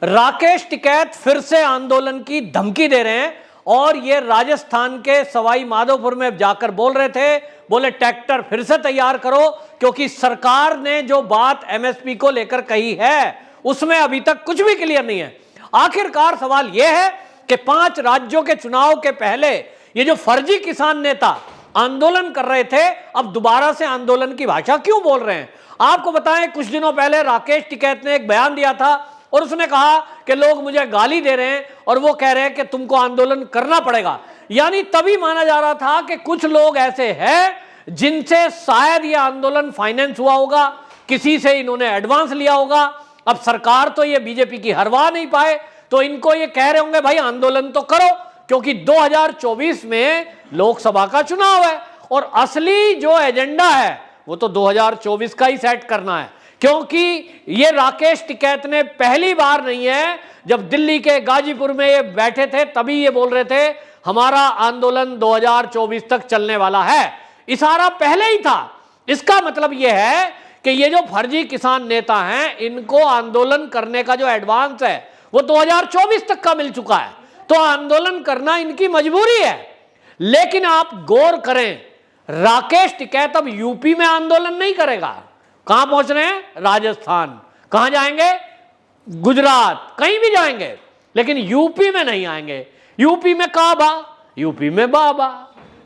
राकेश टिकैत फिर से आंदोलन की धमकी दे रहे हैं और ये राजस्थान के सवाई माधोपुर में जाकर बोल रहे थे, बोले ट्रैक्टर फिर से तैयार करो क्योंकि सरकार ने जो बात एमएसपी को लेकर कही है उसमें अभी तक कुछ भी क्लियर नहीं है। आखिरकार सवाल यह है कि 5 राज्यों के चुनाव के पहले ये जो फर्जी किसान नेता आंदोलन कर रहे थे अब दोबारा से आंदोलन की भाषा क्यों बोल रहे हैं। आपको बताएं, कुछ दिनों पहले राकेश टिकैत ने एक बयान दिया था और उसने कहा कि लोग मुझे गाली दे रहे हैं और वो कह रहे हैं कि तुमको आंदोलन करना पड़ेगा। यानी तभी माना जा रहा था कि कुछ लोग ऐसे हैं जिनसे शायद ये आंदोलन फाइनेंस हुआ होगा, किसी से इन्होंने एडवांस लिया होगा। अब सरकार तो ये बीजेपी की हरवा नहीं पाए तो इनको ये कह रहे होंगे भाई आंदोलन तो करो क्योंकि 2024 में लोकसभा का चुनाव है और असली जो एजेंडा है वो तो 2024 का ही सेट करना है। क्योंकि ये राकेश टिकैत ने पहली बार नहीं है, जब दिल्ली के गाजीपुर में ये बैठे थे तभी ये बोल रहे थे हमारा आंदोलन 2024 तक चलने वाला है। इशारा पहले ही था। इसका मतलब ये है कि ये जो फर्जी किसान नेता हैं इनको आंदोलन करने का जो एडवांस है वो 2024 तक का मिल चुका है, तो आंदोलन करना इनकी मजबूरी है। लेकिन आप गौर करें, राकेश टिकैत अब यूपी में आंदोलन नहीं करेगा। कहां पहुंच रहे हैं? राजस्थान। कहां जाएंगे? गुजरात, कहीं भी जाएंगे, लेकिन यूपी में नहीं आएंगे। यूपी में काबा, यूपी में बाबा,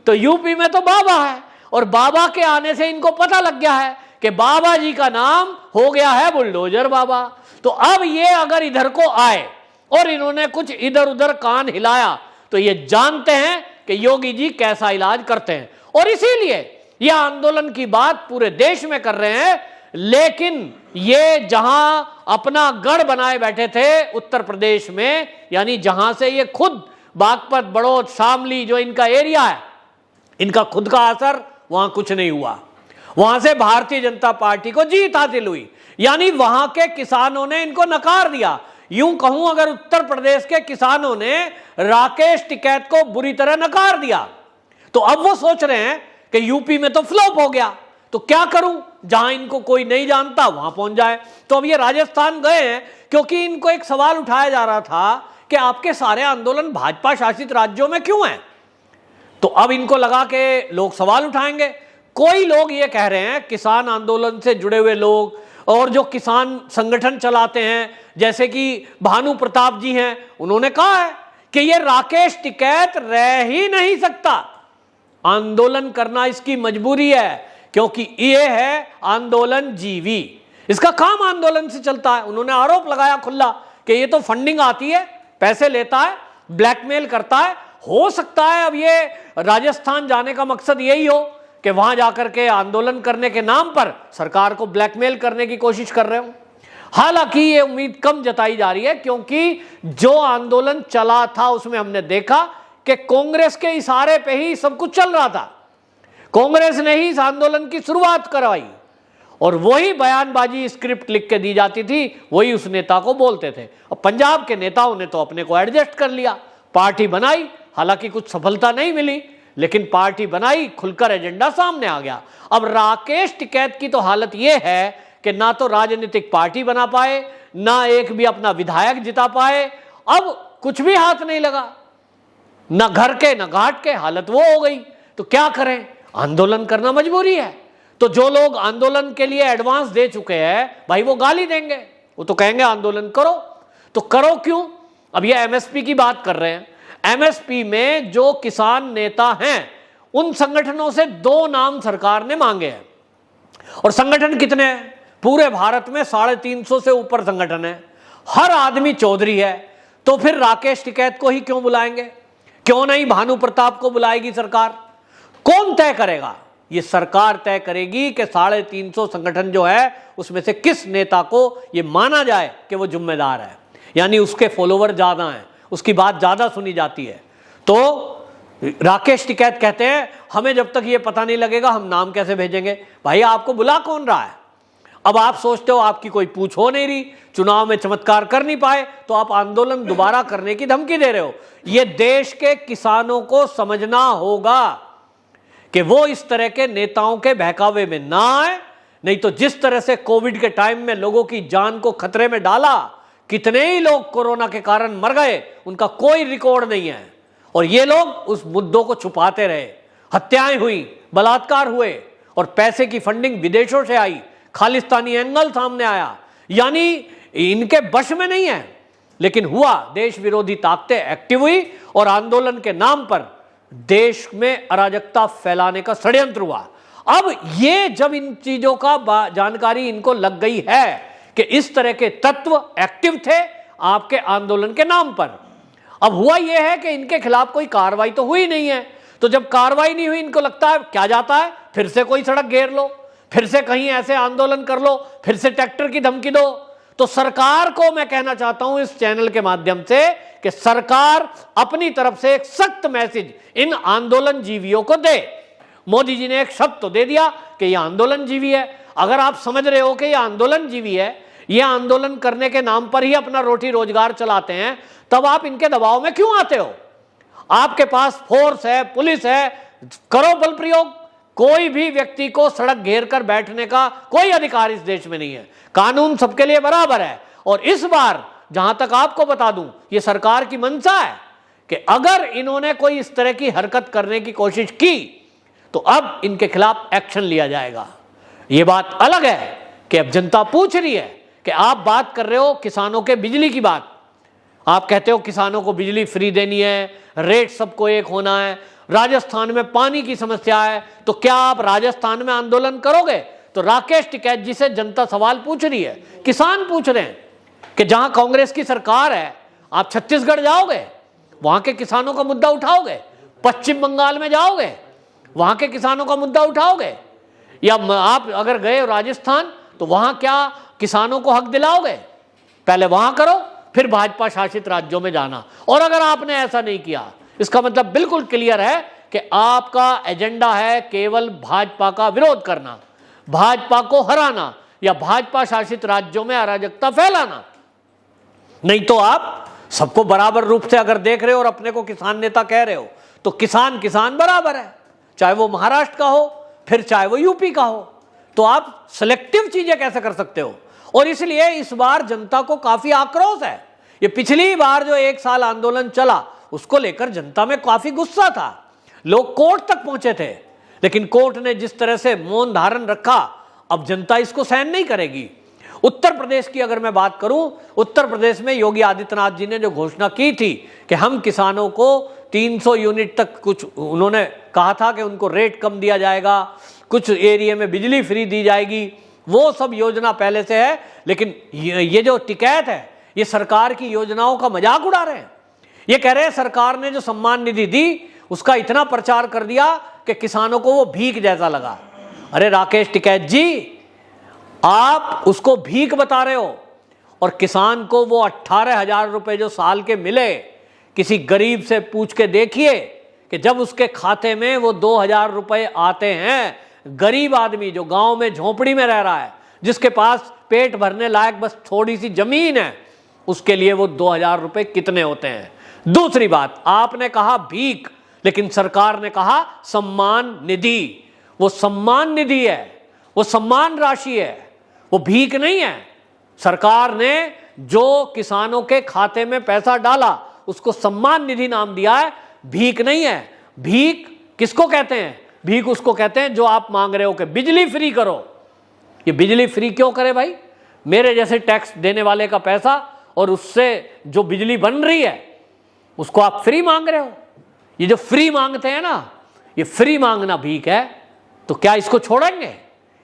तो यूपी में तो बाबा है और बाबा के आने से इनको पता लग गया है कि बाबा जी का नाम हो गया है बुलडोजर बाबा। तो अब ये अगर इधर को आए और इन्होंने कुछ इधर उधर कान हिलाया तो ये जानते हैं कि योगी जी कैसा इलाज करते हैं और इसीलिए ये आंदोलन की बात पूरे देश में कर रहे हैं। लेकिन ये जहां अपना गढ़ बनाए बैठे थे उत्तर प्रदेश में, यानी जहां से ये खुद बागपत, बड़ौद, शामली जो इनका एरिया है, इनका खुद का असर वहां कुछ नहीं हुआ। वहां से भारतीय जनता पार्टी को जीत हासिल हुई, यानी वहां के किसानों ने इनको नकार दिया। यूं कहूं, अगर उत्तर प्रदेश के किसानों ने राकेश टिकैत को बुरी तरह नकार दिया तो अब वो सोच रहे हैं कि यूपी में तो फ्लॉप हो गया, तो क्या करूं, जहां इनको कोई नहीं जानता वहां पहुंच जाए। तो अब ये राजस्थान गए हैं क्योंकि इनको एक सवाल उठाया जा रहा था कि आपके सारे आंदोलन भाजपा शासित राज्यों में क्यों हैं। तो अब इनको लगा कि लोग सवाल उठाएंगे। कोई लोग ये कह रहे हैं, किसान आंदोलन से जुड़े हुए लोग और जो किसान संगठन चलाते हैं जैसे कि भानु प्रताप जी हैं, उन्होंने कहा है कि ये राकेश टिकैत रह ही नहीं सकता, आंदोलन करना इसकी मजबूरी है क्योंकि ये है आंदोलन जीवी, इसका काम आंदोलन से चलता है। उन्होंने आरोप लगाया खुला कि ये तो फंडिंग आती है, पैसे लेता है, ब्लैकमेल करता है। हो सकता है अब ये राजस्थान जाने का मकसद यही हो कि वहां जाकर के आंदोलन करने के नाम पर सरकार को ब्लैकमेल करने की कोशिश कर रहे हो। हालांकि ये उम्मीद कम जताई जा रही है क्योंकि जो आंदोलन चला था उसमें हमने देखा कि कांग्रेस के इशारे पे ही सब कुछ चल रहा था। कांग्रेस ने ही इस आंदोलन की शुरुआत करवाई और वही बयानबाजी स्क्रिप्ट लिख के दी जाती थी, वही उस नेता को बोलते थे। और पंजाब के नेताओं ने तो अपने को एडजस्ट कर लिया, पार्टी बनाई, हालांकि कुछ सफलता नहीं मिली लेकिन पार्टी बनाई, खुलकर एजेंडा सामने आ गया। अब राकेश टिकैत की तो हालत यह है कि ना तो राजनीतिक पार्टी बना पाए, ना एक भी अपना विधायक जिता पाए, अब कुछ भी हाथ नहीं लगा, ना घर के ना घाट के, हालत वो हो गई। तो क्या करें, आंदोलन करना मजबूरी है। तो जो लोग आंदोलन के लिए एडवांस दे चुके हैं भाई वो गाली देंगे, वो तो कहेंगे आंदोलन करो। तो करो क्यों? अब ये एमएसपी की बात कर रहे हैं। एमएसपी में जो किसान नेता हैं उन संगठनों से 2 नाम सरकार ने मांगे हैं और संगठन कितने हैं? पूरे भारत में 350 से ऊपर संगठन है, हर आदमी चौधरी है। तो फिर राकेश टिकैत को ही क्यों बुलाएंगे? क्यों नहीं भानु प्रताप को बुलाएगी सरकार? कौन तय करेगा? ये सरकार तय करेगी कि 350 संगठन जो है उसमें से किस नेता को ये माना जाए कि वो जिम्मेदार है, यानी उसके फॉलोवर ज्यादा हैं, उसकी बात ज्यादा सुनी जाती है। तो राकेश टिकैत कहते हैं हमें जब तक ये पता नहीं लगेगा हम नाम कैसे भेजेंगे। भाई आपको बुला कौन रहा है? अब आप सोचते हो आपकी कोई पूछ हो नहीं रही, चुनाव में चमत्कार कर नहीं पाए तो आप आंदोलन दोबारा करने की धमकी दे रहे हो। ये देश के किसानों को समझना होगा कि वो इस तरह के नेताओं के बहकावे में ना आए, नहीं तो जिस तरह से कोविड के टाइम में लोगों की जान को खतरे में डाला कितने ही लोग कोरोना के कारण मर गए, उनका कोई रिकॉर्ड नहीं है। और ये लोग उस मुद्दों को छुपाते रहे। हत्याएं हुई, बलात्कार हुए और पैसे की फंडिंग विदेशों से आई, खालिस्तानी एंगल सामने आया, यानी इनके वश में नहीं है। लेकिन हुआ, देश विरोधी ताकतें एक्टिव हुई और आंदोलन के नाम पर देश में अराजकता फैलाने का षड्यंत्र हुआ। अब ये जब इन चीजों का जानकारी इनको लग गई है कि इस तरह के तत्व एक्टिव थे आपके आंदोलन के नाम पर, अब हुआ यह है कि इनके खिलाफ कोई कार्रवाई तो हुई नहीं है। तो जब कार्रवाई नहीं हुई, इनको लगता है क्या जाता है, फिर से कोई सड़क घेर लो, फिर से कहीं ऐसे आंदोलन कर लो, फिर से ट्रैक्टर की धमकी दो। तो सरकार को मैं कहना चाहता हूं इस चैनल के माध्यम से कि सरकार अपनी तरफ से एक सख्त मैसेज इन आंदोलन जीवियों को दे। मोदी जी ने एक शब्द तो दे दिया कि यह आंदोलन जीवी है। अगर आप समझ रहे हो कि यह आंदोलन जीवी है, यह आंदोलन करने के नाम पर ही अपना रोटी रोजगार चलाते हैं, तब आप इनके दबाव में क्यों आते हो? आपके पास फोर्स है, पुलिस है, करो बल प्रयोग। कोई भी व्यक्ति को सड़क घेर कर बैठने का कोई अधिकार इस देश में नहीं है। कानून सबके लिए बराबर है। और इस बार जहां तक आपको बता दूं, यह सरकार की मंशा है कि अगर इन्होंने कोई इस तरह की हरकत करने की कोशिश की तो अब इनके खिलाफ एक्शन लिया जाएगा। यह बात अलग है कि अब जनता पूछ रही है कि आप बात कर रहे हो किसानों के बिजली की बात, आप कहते हो किसानों को बिजली फ्री देनी है, रेट सबको एक होना है, राजस्थान में पानी की समस्या है, तो क्या आप राजस्थान में आंदोलन करोगे? तो राकेश टिकैत जी से जनता सवाल पूछ रही है, किसान पूछ रहे हैं कि जहां कांग्रेस की सरकार है, आप छत्तीसगढ़ जाओगे, वहां के किसानों का मुद्दा उठाओगे? पश्चिम बंगाल में जाओगे, वहां के किसानों का मुद्दा उठाओगे? या आप अगर गए राजस्थान तो वहां क्या किसानों को हक दिलाओगे? पहले वहां करो, फिर भाजपा शासित राज्यों में जाना। और अगर आपने ऐसा नहीं किया, इसका मतलब बिल्कुल क्लियर है कि आपका एजेंडा है केवल भाजपा का विरोध करना, भाजपा को हराना या भाजपा शासित राज्यों में अराजकता फैलाना। नहीं तो आप सबको बराबर रूप से अगर देख रहे हो और अपने को किसान नेता कह रहे हो, तो किसान किसान बराबर है, चाहे वो महाराष्ट्र का हो, फिर चाहे वो यूपी का हो। तो आप सिलेक्टिव चीजें कैसे कर सकते हो? और इसलिए इस बार जनता को काफी आक्रोश है। ये पिछली बार जो 1 साल आंदोलन चला, उसको लेकर जनता में काफी गुस्सा था। लोग कोर्ट तक पहुंचे थे, लेकिन कोर्ट ने जिस तरह से मौन धारण रखा, अब जनता इसको सहन नहीं करेगी। उत्तर प्रदेश की अगर मैं बात करूं, उत्तर प्रदेश में योगी आदित्यनाथ जी ने जो घोषणा की थी कि हम किसानों को 300 यूनिट तक, कुछ उन्होंने कहा था कि उनको रेट कम दिया जाएगा, कुछ एरिया में बिजली फ्री दी जाएगी, वो सब योजना पहले से है। लेकिन ये जो टिकैत है, ये सरकार की योजनाओं का मजाक उड़ा रहे हैं। ये कह रहे हैं सरकार ने जो सम्मान निधि दी उसका इतना प्रचार कर दिया कि किसानों को वो भीख जैसा लगा। अरे राकेश टिकैत जी, आप उसको भीख बता रहे हो, और किसान को वो 18,000 रुपए जो साल के मिले, किसी गरीब से पूछ के देखिए कि जब उसके खाते में वो 2,000 रुपए आते हैं, गरीब आदमी जो गांव में झोपड़ी में रह रहा है, जिसके पास पेट भरने लायक बस थोड़ी सी जमीन है, उसके लिए वो 2,000 रुपए कितने होते हैं? दूसरी बात, आपने कहा भीख, लेकिन सरकार ने कहा सम्मान निधि। वो सम्मान निधि है, वो सम्मान राशि है, वो भीख नहीं है। सरकार ने जो किसानों के खाते में पैसा डाला उसको सम्मान निधि नाम दिया है, भीख नहीं है। भीख किसको कहते हैं? भीख उसको कहते हैं जो आप मांग रहे हो कि बिजली फ्री करो। ये बिजली फ्री क्यों करे भाई? मेरे जैसे टैक्स देने वाले का पैसा और उससे जो बिजली बन रही है उसको आप फ्री मांग रहे हो। ये जो फ्री मांगते हैं ना, ये फ्री मांगना भीख है। तो क्या इसको छोड़ेंगे?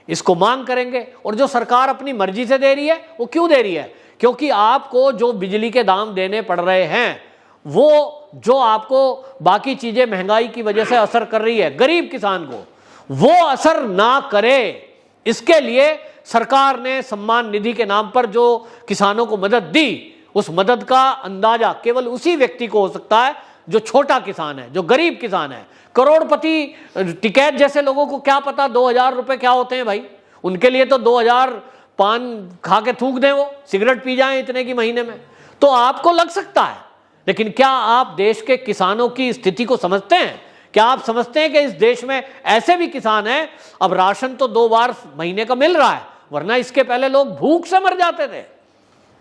इसको मांग करेंगे। और जो सरकार अपनी मर्जी से दे रही है, वो क्यों दे रही है? क्योंकि आपको जो बिजली के दाम देने पड़ रहे हैं, वो जो आपको बाकी चीजें महंगाई की वजह से असर कर रही है गरीब किसान को, वो असर ना करे, इसके लिए सरकार ने सम्मान निधि के नाम पर जो किसानों को मदद दी, उस मदद का अंदाजा केवल उसी व्यक्ति को हो सकता है जो छोटा किसान है, जो गरीब किसान है। करोड़पति टिकैत जैसे लोगों को क्या पता 2,000 रुपए क्या होते हैं भाई? उनके लिए तो 2,000 पान खा के थूक दें, वो सिगरेट पी जाएं इतने की महीने में, तो आपको लग सकता है। लेकिन क्या आप देश के किसानों की स्थिति को समझते हैं? क्या आप समझते हैं कि इस देश में ऐसे भी किसान हैं, अब राशन तो 2 बार महीने का मिल रहा है, वरना इसके पहले लोग भूख से मर जाते थे।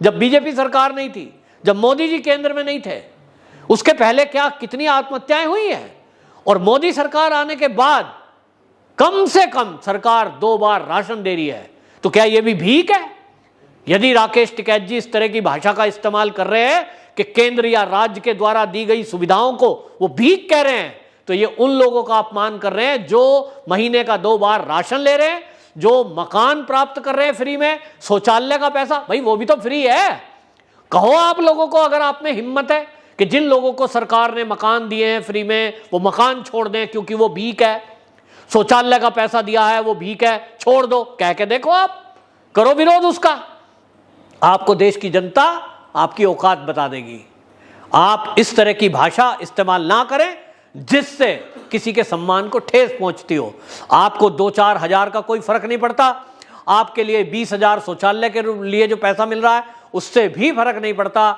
जब बीजेपी सरकार नहीं थी, जब मोदी जी केंद्र में नहीं थे, उसके पहले क्या कितनी आत्महत्याएं हुई हैं। और मोदी सरकार आने के बाद कम से कम सरकार 2 बार राशन दे रही है, तो क्या यह भी भीख है? यदि राकेश टिकैत जी इस तरह की भाषा का इस्तेमाल कर रहे हैं कि केंद्र या राज्य के द्वारा दी गई सुविधाओं को वो भीख कह रहे हैं, तो ये उन लोगों का अपमान कर रहे हैं जो महीने का 2 बार राशन ले रहे हैं, जो मकान प्राप्त कर रहे हैं फ्री में, शौचालय का पैसा भाई वो भी तो फ्री है। कहो आप लोगों को, अगर आप में हिम्मत है कि जिन लोगों को सरकार ने मकान दिए हैं फ्री में, वो मकान छोड़ दें क्योंकि वो भीख है। शौचालय का पैसा दिया है वो भीख है, छोड़ दो, कह के देखो, आप करो विरोध उसका। आपको देश की जनता आपकी औकात बता देगी। आप इस तरह की भाषा इस्तेमाल ना करें जिससे किसी के सम्मान को ठेस पहुंचती हो। आपको 2-4 हजार का कोई फर्क नहीं पड़ता, आपके लिए 20,000 शौचालय के लिए जो पैसा मिल रहा है उससे भी फर्क नहीं पड़ता।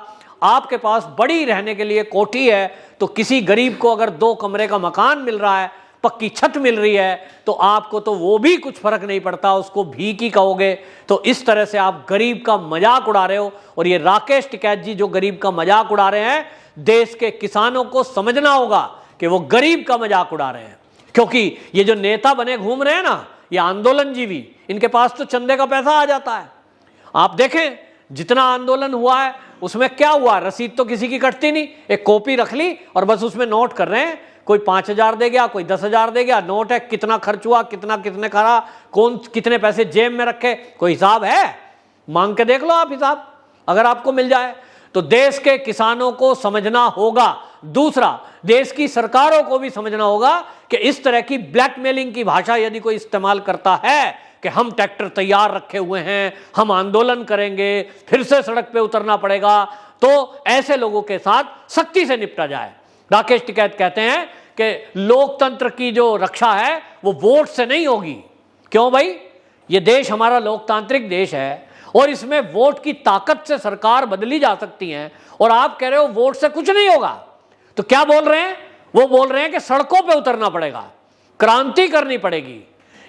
आपके पास बड़ी रहने के लिए कोठी है, तो किसी गरीब को अगर 2 कमरे का मकान मिल रहा है, पक्की छत मिल रही है, तो आपको तो वो भी कुछ फर्क नहीं पड़ता, उसको भीख ही कहोगे। तो इस तरह से आप गरीब का मजाक उड़ा रहे हो। और ये राकेश टिकैत जी जो गरीब का मजाक उड़ा रहे हैं, देश के किसानों को समझना होगा कि वो गरीब का मजाक उड़ा रहे हैं। क्योंकि ये जो नेता बने घूम रहे हैं ना, ये आंदोलनजीवी, इनके पास तो चंदे का पैसा आ जाता है। आप देखें जितना आंदोलन हुआ है उसमें क्या हुआ, रसीद तो किसी की कटती नहीं, एक कॉपी रख ली और बस उसमें नोट कर रहे हैं। कोई 5,000 दे गया, कोई 10,000 दे गया, नोट है, कितना खर्च हुआ, कितना कितने करा, कौन कितने पैसे जेब में रखे, कोई हिसाब है? मांग के देख लो आप हिसाब, अगर आपको मिल जाए। तो देश के किसानों को समझना होगा। दूसरा, देश की सरकारों को भी समझना होगा कि इस तरह की ब्लैकमेलिंग की भाषा यदि कोई इस्तेमाल करता है कि हम ट्रैक्टर तैयार रखे हुए हैं, हम आंदोलन करेंगे, फिर से सड़क पे उतरना पड़ेगा, तो ऐसे लोगों के साथ सख्ती से निपटा जाए। राकेश टिकैत कहते हैं कि लोकतंत्र की जो रक्षा है वो वोट से नहीं होगी। क्यों भाई? ये देश हमारा लोकतांत्रिक देश है और इसमें वोट की ताकत से सरकार बदली जा सकती है, और आप कह रहे हो वोट से कुछ नहीं होगा। तो क्या बोल रहे हैं? वो बोल रहे हैं कि सड़कों पे उतरना पड़ेगा, क्रांति करनी पड़ेगी।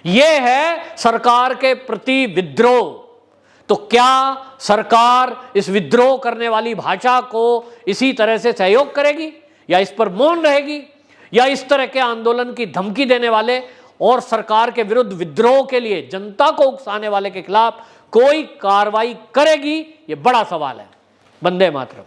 यह है सरकार के प्रति विद्रोह। तो क्या सरकार इस विद्रोह करने वाली भाषा को इसी तरह से सहयोग करेगी, या इस पर मौन रहेगी, या इस तरह के आंदोलन की धमकी देने वाले और सरकार के विरुद्ध विद्रोह के लिए जनता को उकसाने वाले के खिलाफ कोई कार्रवाई करेगी? ये बड़ा सवाल है। वंदे मातरम।